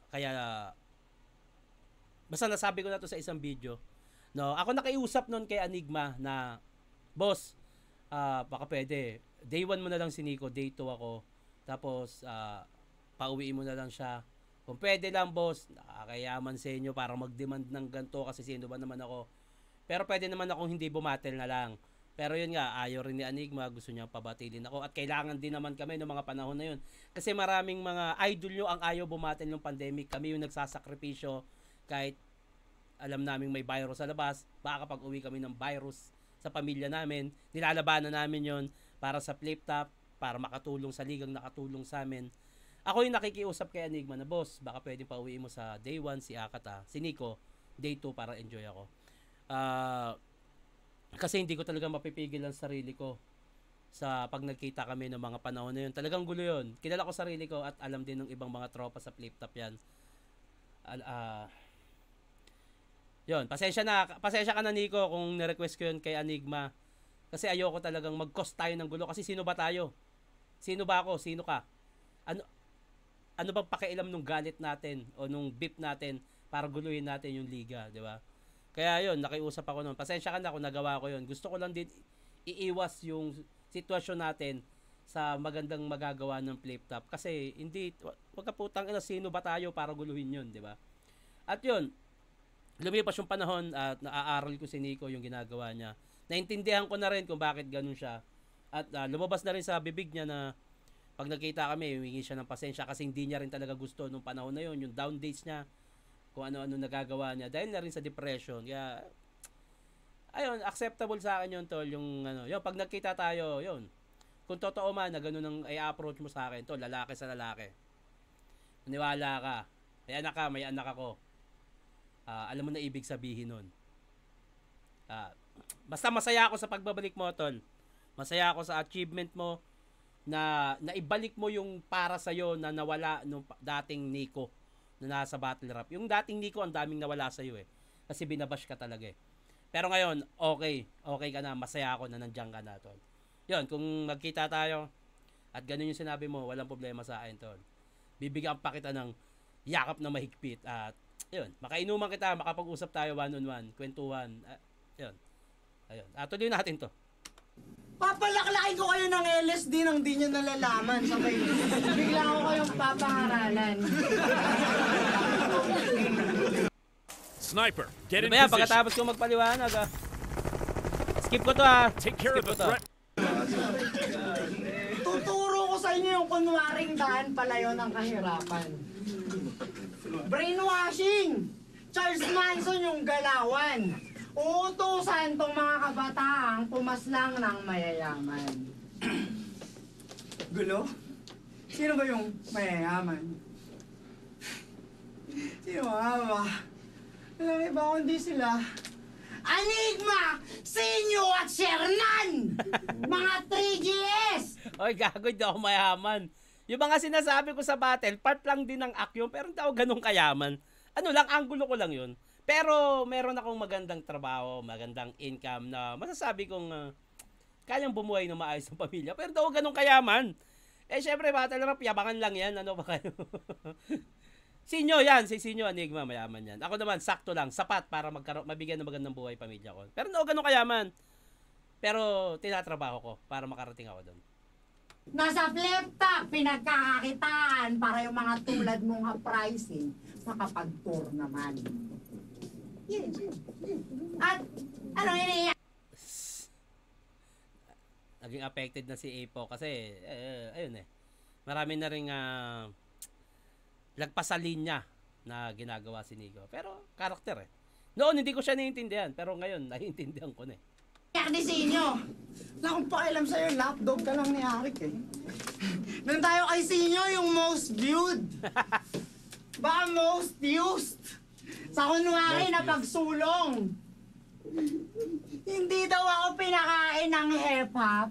Kaya basta nasabi ko na to sa isang video, no? Ako nakiusap noon kay Enigma na, boss, baka pwede day 1 mo na lang si Nico, day 2 ako, tapos pauwiin mo na lang siya. Kung pwede lang, boss, nakakayaman sa inyo para mag-demand ng ganito kasi sino ba naman ako. Pero pwede naman akong hindi bumatel na lang. Pero yun nga, ayaw rin ni Enigma, gusto niya pabatilin ako. At kailangan din naman kami ng mga panahon na yun. Kasi maraming mga idol nyo ang ayaw bumatil ng pandemic. Kami yung nagsasakripisyo kahit alam naming may virus sa labas. Baka kapag uwi kami ng virus sa pamilya namin, nilalabanan namin yon para sa flip top, para makatulong sa ligang nakatulong sa amin. Ako yung nakikiusap kay Enigma na, boss, baka pwedeng pauwiin mo sa day 1 si Akata, si Nico, day 2 para enjoy ako. Kasi hindi ko talaga mapipigil ang sarili ko sa pag nagkita kami ng mga panahon na yun. Talagang gulo yun. Kilala ko sarili ko at alam din ng ibang mga tropa sa flip top yan. Yun, pasensya ka na, Nico, kung nirequest ko yun kay Enigma. Kasi ayoko talagang mag-cause tayo ng gulo. Kasi sino ba tayo? Sino ba ako? Sino ka? Ano bang pakialam nung galit natin o nung beef natin para guluhin natin yung liga, di ba? Kaya yun, nakiusap ako noon. Pasensya ka na kung nagawa ko yun. Gusto ko lang din iiwas yung sitwasyon natin sa magandang magagawa ng flip top. Kasi hindi, wag ka putang ina, sino ba tayo para guluhin yun, di ba? At yun, lumipas yung panahon at naaaral ko si Nico yung ginagawa niya. Naintindihan ko na rin kung bakit ganun siya. At lumabas na rin sa bibig niya na pag nagkita kami, humingi siya ng pasensya kasi hindi niya rin talaga gusto nung panahon na yun, yung down days niya, kung ano-ano nagagawa niya dahil na rin sa depression. Kaya ayun, acceptable sa akin yun, tol, yung yun, pag nagkita tayo, yun. Kung totoo man na ganun ang i-approach mo sa akin, tol, lalaki sa lalaki. Maniwala ka. May anak ako. Alam mo na ibig sabihin nun. Basta masaya ako sa pagbabalik mo, tol. Masaya ako sa achievement mo na naibalik mo yung para sa'yo na nawala nung dating Nico na nasa battle rap. Yung dating Nico, ang daming nawala sa'yo kasi binabash ka talaga Pero ngayon, okay ka na, masaya ako na nandiyan ka na, tol. Yun, kung magkita tayo at ganun yung sinabi mo, walang problema sa akin, tol. Bibigyan pa kita ng yakap na mahigpit at yun, makainuman kita, makapag-usap tayo one-on-one, kwentuhan. Yun. Ayun. Tuloy natin to. Papalaklakin ko kayo ng LSD nang di nyo nalalaman. Sabay, bigla ko kayong papangaralan. Sniper, get in Ano ba yan? position. Pagkatapos ko magpaliwanag, skip ko to, Take care of the threat. Tuturo ko sa inyo yung kunwaring daan palayo ng kahirapan. Brainwashing! Charles Manson yung galawan. Uutusan tong mga kabataang pumaslang ng mayayaman. Gulo? Sino ba yung mayayaman? Sino nga ba? Walang iba kundi sila. Enigma! Sinyo at Shernan! Mga 3GS! Oy, gago, hindi ako mayaman. Yung mga sinasabi ko sa battle, part lang din ng act yun, pero hindi ako ganun kayaman. Ano lang, anggulo ko lang yun. Pero meron akong magandang trabaho, magandang income na masasabi kong kayang bumuhay ng maayos ng pamilya. Pero daw ganun kayaman. Syempre, battle rap, yabangan lang yan. Ano ba kayo? Sinyo yan, si Sinyo Enigma, mayaman yan. Ako naman, sakto lang, sapat para mabigyan ng magandang buhay pamilya ko. Pero daw ganun kayaman. Pero tinatrabaho ko para makarating ako doon. Nasa flip top, pinagkakakitaan para yung mga tulad mong ha-pricing makapag-tour naman. Yes. At anong iniiyak? Naging affected na si Apo kasi ayun marami na rin lagpas sa linya na ginagawa si Nico. Pero karakter noon hindi ko siya naiintindihan pero ngayon naiintindihan ko na Iyak ni Sinyo. Wala akong pakialam sa'yo, lapdog ka lang ni Arik Nung tayo kay Sinyo, yung most viewed. Baka most used. Sa kunwari na pagsulong. Hindi daw ako pinakain ng hip-hop.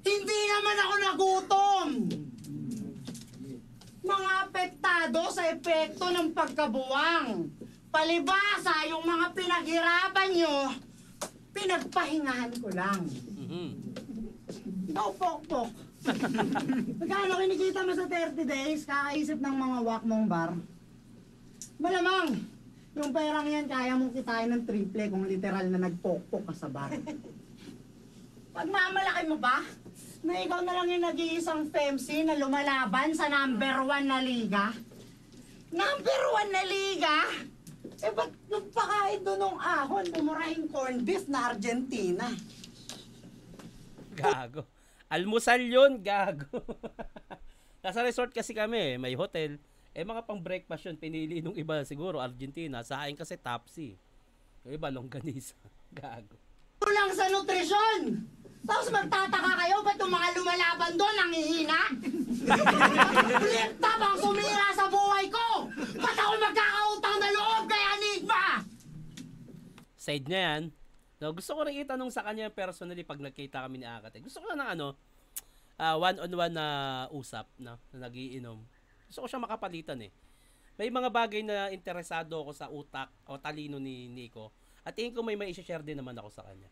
Hindi naman ako nagutom! Mga apektado sa epekto ng pagkabuwang. Palibasa, yung mga pinaghirapan nyo, pinagpahingahan ko lang. Ikaw, pokpok. Magkano kinikita mo sa 30 days, kakaisip ng mga wak mong bar? Malamang, yung perang yan, kaya mong kitain ng triple kung literal na nagpokpok ka sa bar. Pagmamalaki mo ba? Na ikaw na lang yung nag-iisang FEMC na lumalaban sa number 1 na liga? Number 1 na liga? Ba't yung pakain doon ng ahon, mumurahing corned beef na Argentina? Gago. Almusal yun, gago. Nasa resort kasi kami, may hotel. Mga pang breakfast yun, pinili nung iba siguro, Argentina. Sa akin kasi Tapsi. Yung iba, longganisa. Gago. Lang sa nutrisyon! Tapos magtataka kayo, ba't yung mga lumalaban doon ang hihina? Flip-top ang sumira sa buhay ko! Ba't ako magkakautang na loob kay Enigma? Side niya yan. No, gusto ko rin itanong sa kanya personally pag nagkita kami ni Akate. Gusto ko na ng one-on-one na usap na nagiinom. Gusto ko siya makapalitan May mga bagay na interesado ako sa utak o talino ni Nico. At tingin ko may i-share din naman ako sa kanya.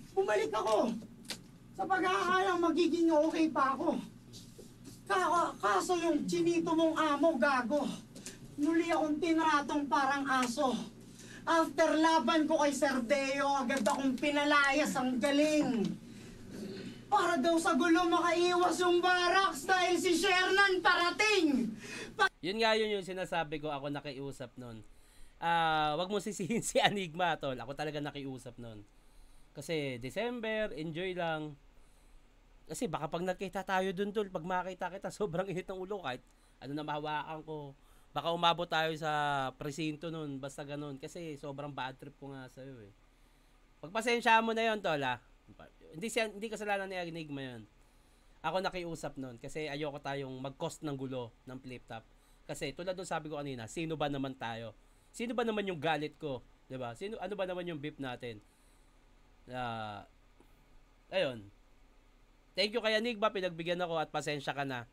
Bumalik ako sa pag-aakalang magiging okay pa ako. Kaso yung chinito mong amo, gago. Muli akong tinratong parang aso. After laban ko kay Serdeo, agad akong pinalayas ang galing. Para daw sa gulo makaiwas yung barracks dahil si Shernan parating. Yun nga yun yung sinasabi ko, ako nakiusap nun. Wag mo sisihin si Enigma, tol. Ako talaga nakiusap nun. Kasi December, enjoy lang. Kasi baka pag nagkita tayo dun, tol, pag makita kita, sobrang init ng ulo kahit ano na mahawakan ko. Baka umabot tayo sa presinto nun, basta ganun. Kasi sobrang bad trip ko nga sa'yo Pagpasensya mo na yun, tol, Hindi kasalanan ni Enigma yun. Ako nakiusap nun kasi ayoko tayong mag-cost ng gulo ng flip-top. Kasi tulad nung sabi ko kanina, sino ba naman tayo? Sino ba naman yung galit ko? 'Di ba? Ano ba naman yung beef natin? Ayun. Thank you kay Enigma, pinagbigyan ako at pasensya ka na.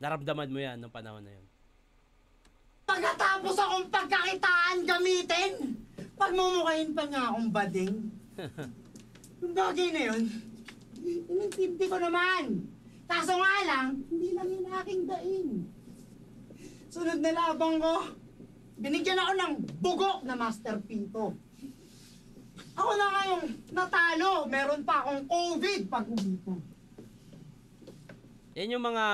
Naramdaman mo yan nung panahon na yun. Pagkatapos akong pagkakitaan gamitin, pagmumukhain pa nga akong bading. Yung bagay na yun, inintindi ko naman. Kaso nga lang, hindi lang yun aking daing. Sunod na labang ko, binigyan ako ng bugok na Master Pito. Ako na ngayong natalo, meron pa akong COVID pag uwi ko. Yan yung mga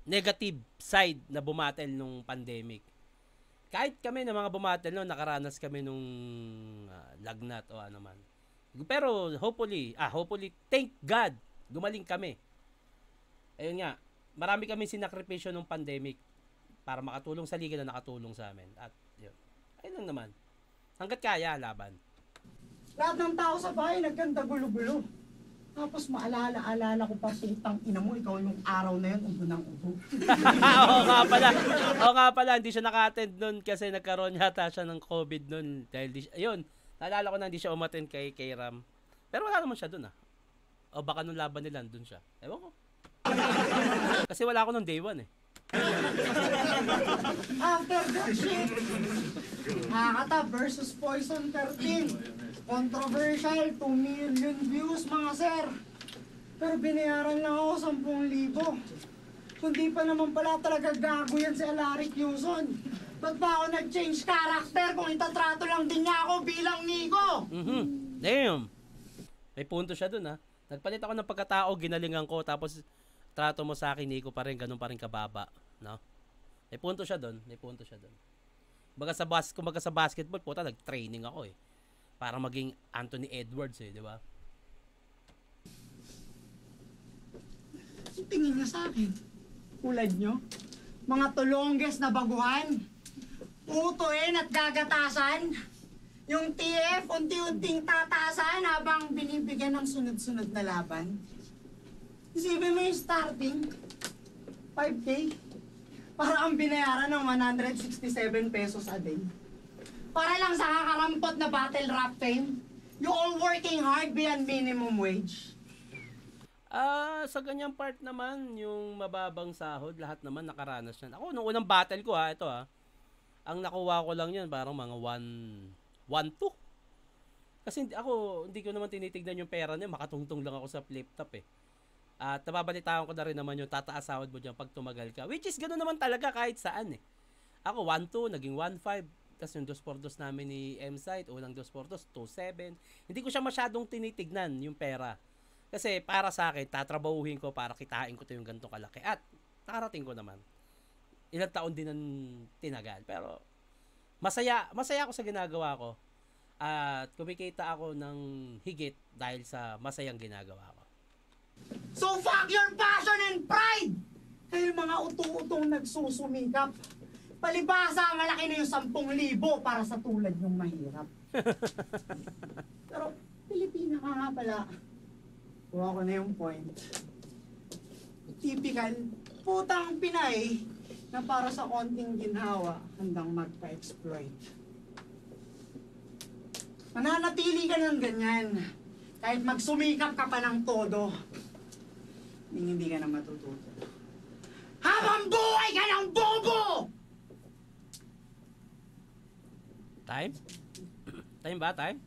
negative side na bumatel nung pandemic. Kahit kami na mga bumatel no, nakaranas kami nung lagnat o ano man. Pero hopefully, thank God, gumaling kami. Ayun nga, marami kami sinakripisyo nung pandemic para makatulong sa liga na nakatulong sa amin. At yun, ayun lang naman. Hanggat kaya, laban. Lahat ng tao sa bahay nagkanta gulo-gulo. Tapos maalala-alala ko pa putang ina mo, ikaw yung araw na yun, ubo ng ubo. Oo nga pala, hindi siya naka-attend nun kasi nagkaroon yata siya ng COVID nun. Dahil ayun, naalala ko na hindi siya umattend kay Ram. Pero wala naman siya dun O baka nung laban nila, dun siya. Ewan ko. Kasi wala ako nung day 1 After that shit, Hakata versus Poison 13. Controversial, 2 million views mga sir. Pero binayaran lang ako 10,000. Kundi pa naman pala talaga gago yan si Alaric Yuson. Ba't ba ako nag-change character kung itatrato lang din niya ako bilang Nico? Damn! May punto siya dun, ha? Nagpalit ako ng pagkatao, ginalingan ko, tapos trato mo sa akin, Nico, pa rin, ganun pa rin kababa. No? May punto siya dun. May punto siya dun. Kumbaga sa basketball, puta, nag-training ako eh. Para maging Anthony Edwards eh, di ba? Tingin niya sa akin. Ulad nyo? Mga tulongges na baguhan. Utuin at gagatasan. Yung TF, unti-unting tatasan habang binibigyan ng sunod-sunod na laban. Isipin mo yung starting, 5K. Para ang binayaran ng 167 pesos a day. Para lang sa kakarampot na battle rap fame. You all working hard beyond minimum wage. Sa ganyang part naman, yung mababang sahod, lahat naman nakaranas yan. Ako, nung unang battle ko ito ang nakuha ko lang yan, parang mga 1-2. Kasi hindi ko naman tinitignan yung pera niya, makatungtong lang ako sa flip top eh. At nababalitaan ko na rin naman yung tataas sahod mo dyan pag tumagal ka. Which is gano'n naman talaga kahit saan eh. Ako 1-2, naging 1-5. Tapos yung 2x2 namin ni M-Site, unang 2x2, 2-7. Hindi ko siya masyadong tinitignan yung pera. Kasi para sa akin, tatrabahuhin ko para kitain ko to yung ganitong kalaki. At nakarating ko naman. Ilang taon din ang tinagal. Pero masaya ako sa ginagawa ko. At kumikita ako ng higit dahil sa masayang ginagawa ko. So fuck your passion and pride! Kayo mga utu-utong nagsusumikap. Palibasa, malaki na yung 10,000 para sa tulad yung mahirap. Pero Pilipina ka nga pala. Kuha ko na yung point. Typical, putang Pinay na para sa konting ginhawa, handang magpa-exploit. Mananatili ka ng ganyan. Kahit magsumikap ka pa ng todo, hindi ka na matututo. Habang buhay ka ng bobo! Time? Time ba? Time?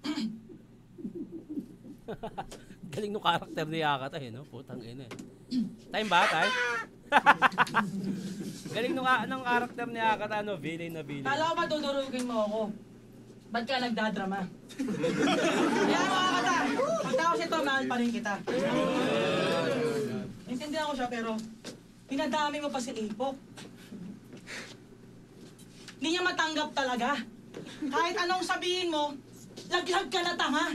Galing nung karakter ni Yakata eh, no? Putang ina eh. Time ba? Time? Galing nung karakter ni Yakata, no? Villain na villain. Kala ko ba dudurugin mo ako? Ba't ka nagdadrama? Kaya mga kata, pagtapos ito, mahal pa rin kita. Naintindihan ko siya, pero pinadami mo pa si Apok. Hindi niya matanggap talaga. Kahit anong sabihin mo, laglag ka na tanga.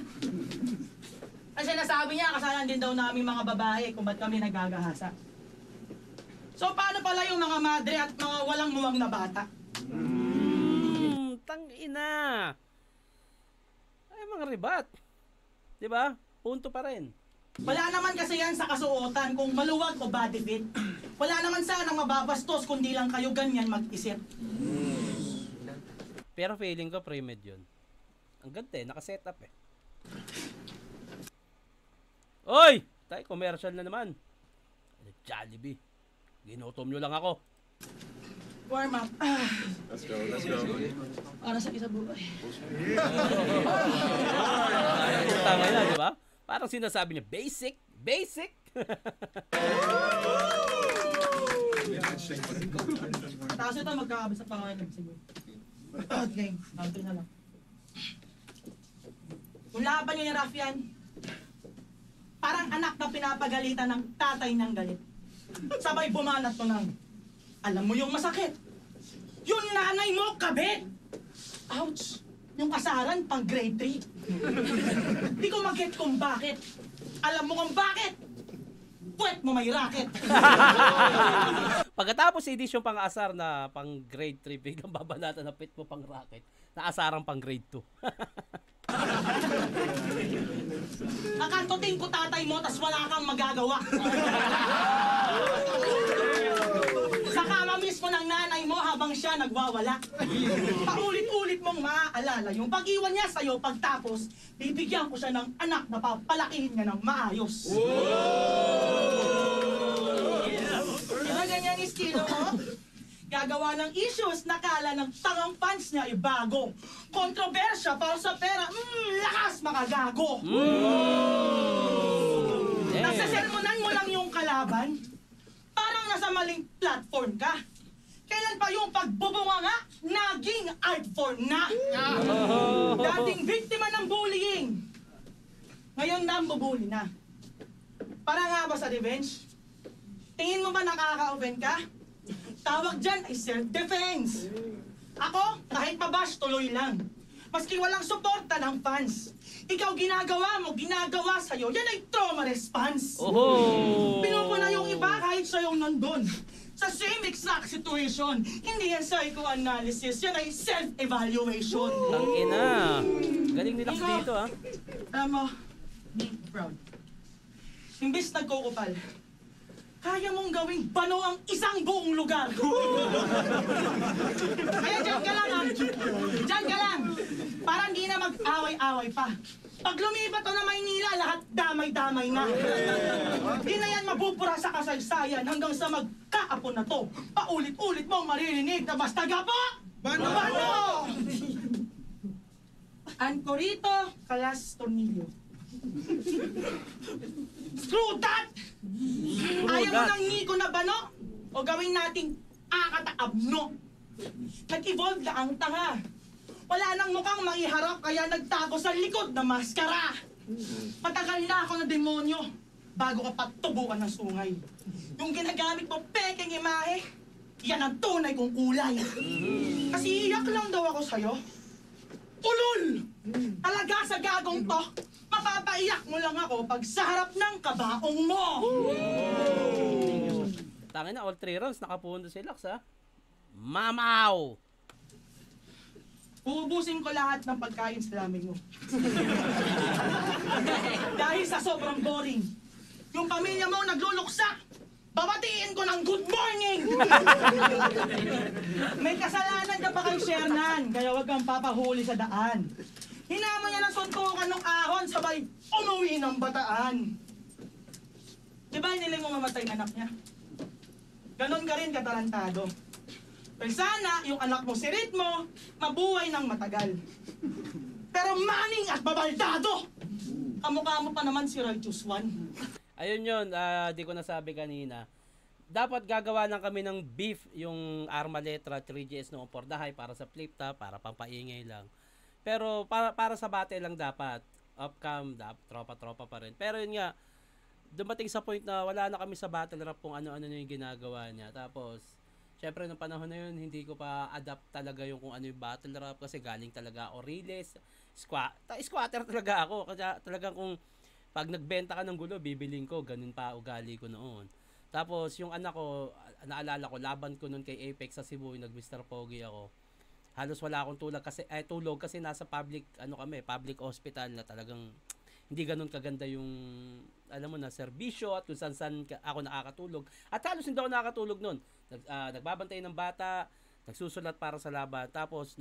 Kasi nasabi niya, kasalanan din daw namin mga babae kung ba't kami nagagahasa. So paano pala yung mga madre at mga walang muwang na bata? Tangina. Ay, mga ribat. Diba? Punto pa rin. Wala naman kasi yan sa kasuotan kung maluwag o body fit. Wala naman sanang mababastos kundi lang kayo ganyan mag-isip. Pero feeling ko pre-med yun. Ang ganda eh, nakasetup eh. Oy! Tayo, commercial na naman. Jollibee. Ginutom nyo lang ako. Warm up. Let's go, let's go. Para sa isa buhay. Tama na, di ba? Parang sinasabi niya, basic, basic. Tapos ito, magkakabit sa pangalan. Sige. Okay, counter na lang. Kung laban niyo ni Rafian, parang anak na pinapagalitan ng tatay ng galit. Sabay bumanat to ng, alam mo yung masakit. Yung nanay mo, kabit! Ouch! Yung kasaran, pang grade 3. Di ko mag-get kung bakit. Alam mo kung bakit? Puwet mo may racket. Pagkatapos edisyon pang asar na pang grade 3, biglang babanatan na pit mo pang racket. Na asarang pang grade 2. Kakantutin ko tatay mo, tas wala kang magagawa. Sa kama mismo ng nanay mo habang siya nagwawala. Paulit-ulit mong maaalala yung pag-iwan niya sa'yo pagtapos, bibigyan ko siya ng anak na papalakihin niya ng maayos. Diba ganyan estilo mo? Gagawa ng issues, nakala ng tangang pants niya ay bago. Kontrobersya para sa pera, lakas makagago. Nasasermonan mo lang yung kalaban, parang nasa maling platform ka. Kailan pa yung pagbubunga nga, naging art form na. Dating biktima ng bullying, ngayon na ang bubuli na. Para nga ba sa revenge? Tingin mo ba nakaka-offend ka? Tawag dyan ay self-defense. Ako, kahit mabash, tuloy lang. Maski walang suporta ng fans. Ikaw ginagawa mo, ginagawa sa'yo, yan ay trauma response. Pinupuna yung iba kahit siya yung nandun. Sa same exact situation, hindi yan psychoanalysis, yan ay self-evaluation. Ang ina. Galing nila dito, ha? Alam mo, be proud. Imbis nagkukupal, kaya mong gawing bano ang isang buong lugar. Kaya dyan ka lang, ha? Dyan ka lang. Para hindi na mag-away-away pa. Pag lumipat to na Maynila, lahat damay-damay na. Di na yan mabubura sa kasaysayan hanggang sa magkaapon na to. Paulit-ulit mong maririnig na basta gapo! Bano! Bano! Ancorito, kalas, tornilyo. Screw that! Ayaw mo ng Nico na bano? O gawin nating akataabno? Nag-evolve na ang tanga. Wala nang mukhang maiharap kaya nagtago sa likod na maskara. Matagal na ako na demonyo bago ka patubukan ng sungay. Yung ginagamit mo peking imahe, yan ang tunay kong kulay. Kasi iyak lang daw ako sa'yo. Ulol! Talaga sa gagong to, mapapaiyak mo lang ako pag sa harap ng kabaong mo. Tangin na, all 3 rounds, nakapundo si Lux, ha? Mamaw! Uubusin ko lahat ng pagkain sa lamig mo. Dahil sa sobrang boring, yung pamilya mo nagluluksa, babatiin ko ng good morning! May kasalanan ka pa kay Shernan, kaya wag kang papahuli sa daan. Hinamon niya ng suntukan ng ahon, sabay umuwi ng bataan. Diba hiniling mo mamatay anak niya? Ganon ka rin katarantado. Pero sana, yung anak mo si Ritmo, mabuhay ng matagal. Pero maning at babaldado! Kamukha mo pa naman si Righteous One. Ayun yun, di ko nasabi kanina. Dapat gagawa lang kami ng beef yung Arma Letra 3GS noong for the high para sa flip top, para pampaingay lang. Pero para sa battle lang dapat. Upcam, tropa-tropa pa rin. Pero yun nga, dumating sa point na wala na kami sa battle rap kung ano-ano na yung ginagawa niya. Tapos, syempre nung panahon na yun, hindi ko pa adapt talaga yung kung ano yung battle rap kasi galing talaga ako riles, squatter talaga ako. Kaya talagang kung pag nagbenta ka ng gulo, bibiling ko, ganun pa ugali ko noon. Tapos yung anak ko, naalala ko, laban ko noon kay Apex sa Cebu, nag-Mr. Pogi ako. Halos wala akong tulog kasi nasa public public hospital na talagang hindi ganun kaganda yung alam mo na serbisyo at kung saan ako nakakatulog. At halos hindi ako nakakatulog noon. Nagbabantay ng bata, nagsusulat para sa laban. Tapos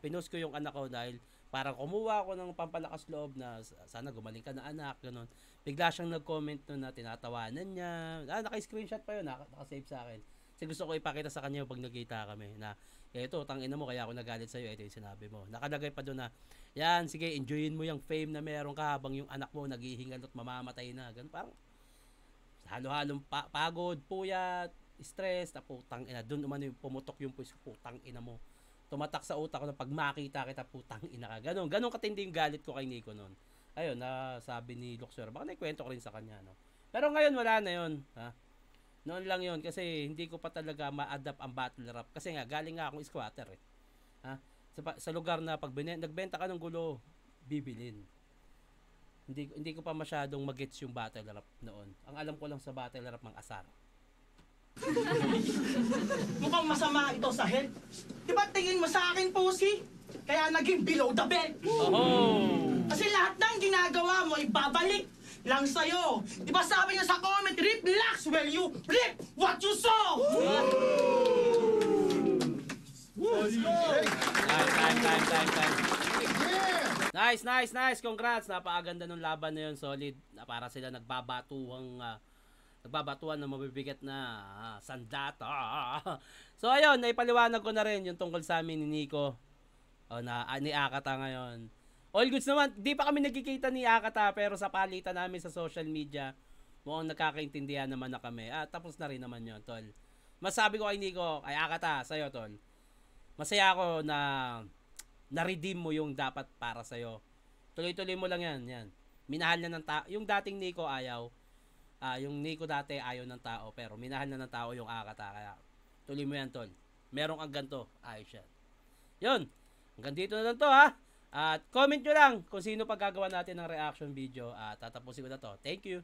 pinost ko yung anak ko dahil parang kumuha ako ng pampalakas loob na sana gumaling ka na anak, ganun. Bigla siyang nag-comment nun na tinatawanan niya. Naka-screenshot pa yun, naka-save sa akin. Kasi gusto ko ipakita sa kanya pag nagkita kami na eto, tangina mo kaya ako nagalit sa'yo, ito yung sinabi mo. Nakalagay pa doon na, yan, sige, enjoyin mo yung fame na meron ka habang yung anak mo naghihingal at mamamatay na. Ganun, parang halo-halong pagod, puyat, stress, na putang ina. Doon umano yung pumutok yung puso, putang ina mo. Tumatak sa utak ko na pag makita kita, putang ina ka. Ganun katindi yung galit ko kay Nico noon. Ayun, sabi ni Luxor, baka naikwento ko rin sa kanya, no? Pero ngayon, wala na yun, ha? Noon lang yun, kasi hindi ko pa talaga ma-adapt ang battle rap. Kasi nga, galing nga akong squatter, eh. Ha? Sa lugar na pag nagbenta ka ng gulo, bibilin. Hindi ko pa masyadong magets yung battle rap noon. Ang alam ko lang sa battle rap, mang asar. Mukhang masama ito sa head. Di ba tingin mo sa akin, Pussy? Kaya naging below the belt. Kasi lahat ng ginagawa mo, ibabalik lang sa'yo. Di ba sabi niya sa comment, rip lax where you rip what you saw! Time. Nice. Congrats. Napakaganda ng laban na yun. Solid. Para sila nagbabatuhan na mabibigat na sandata. So ayun, naipaliwanag ko na rin yung tungkol sa amin ni Nico. Ni Akata ngayon. All goods naman. Di pa kami nagkikita ni Akata pero sa palitan namin sa social media, mukhang nagkakaintindihan naman na kami. Tapos na rin naman yun, tol. Masabi ko kay Nico, kay Akata, sa'yo, tol. Masaya ako na na-redeem mo yung dapat para sa'yo. Tuloy-tuloy mo lang yan. Minahal na ng tao. Yung dating Nico ayaw. Yung Nico dati ayaw ng tao, pero minahal na ng tao yung Akata. Kaya tuloy mo yan, tol. Meron kang ganito. Ayos yan. Yun. Hanggang dito na lang to, ha. At comment nyo lang kung sino pag gagawa natin ng reaction video. Tatapusin ko na to. Thank you.